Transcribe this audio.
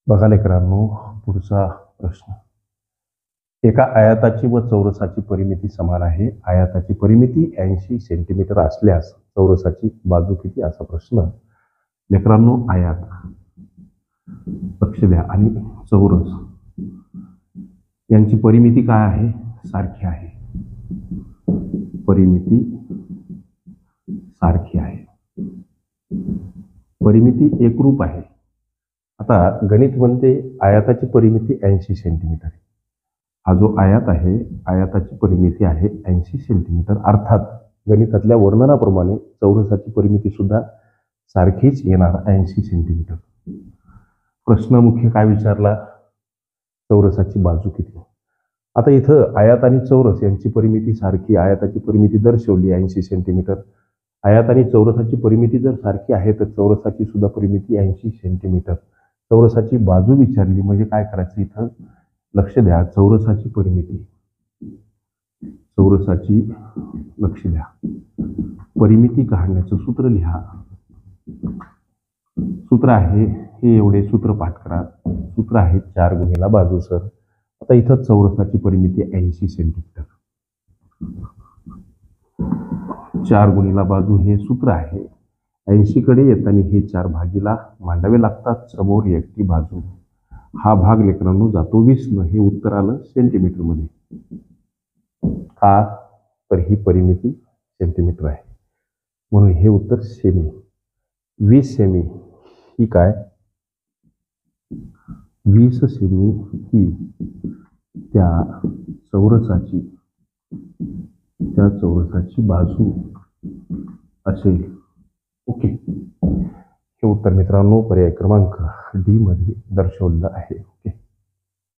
बघा लेकरांनो, पुढचा प्रश्न. एका आयताची व चौरसाची परिमिती समान आहे. आयताची परिमिती 80 सेंटीमीटर असल्यास चौरसाची बाजू किती, असा प्रश्न. लेकरांनो, आयत लक्ष द्या आणि चौरस यांची परिमिती काय आहे? सारखी आहे. परिमिती सारखी आहे. परिमिती एकरूप आहे. आता गणित म्हणते आयताची परिमिती 80 सेंटीमीटर आहे. हा जो आयत आहे, आयताची परिमिती आहे 80 सेंटीमीटर. अर्थात गणितातल्या वर्णनाप्रमाणे चौरसाची परिमिती सुद्धा सारखीच येणार, 80 सेंटीमीटर. प्रश्न मुख्य काय विचारला? चौरसाची बाजू किती. आता इथं आयत आणि चौरस यांची परिमिती सारखी, आयताची परिमिती दर्शवली 80 सेंटीमीटर. आयत आणि चौरसाची परिमिती जर सारखी आहे तर चौरसाची सुद्धा परिमिती 80 सेंटीमीटर. चौरसाची बाजू विचारली म्हणजे काय करायचं? इथं लक्ष द्या. चौरसाची परिमिती, चौरसाची लक्ष द्या, परिमिती काढण्याचं सूत्र लिहा. सूत्र आहे हे, एवढे सूत्र पाठ करा. सूत्र आहे 4 गुणिला बाजू सर. आता इथं चौरसाची परिमिती 80 सेंटीमीटर. 4 गुणिला बाजू हे सूत्र आहे. 80 कडे येताना हे 4 भागीला मांडावे लागतात. समोर एकटी बाजू. हा भाग लेकरांनो जातो 20 न. हे उत्तर आलं सेंटीमीटर मध्ये. का? तर ही परिमिती सेंटीमीटर आहे म्हणून हे उत्तर सेमी. 20 सेमी ही काय? 20 सेमी ही त्या चौरसाची बाजू असेल. ओके. हे उत्तर मित्रांनो पर्याय क्रमांक डी मध्ये दर्शवलेलं आहे.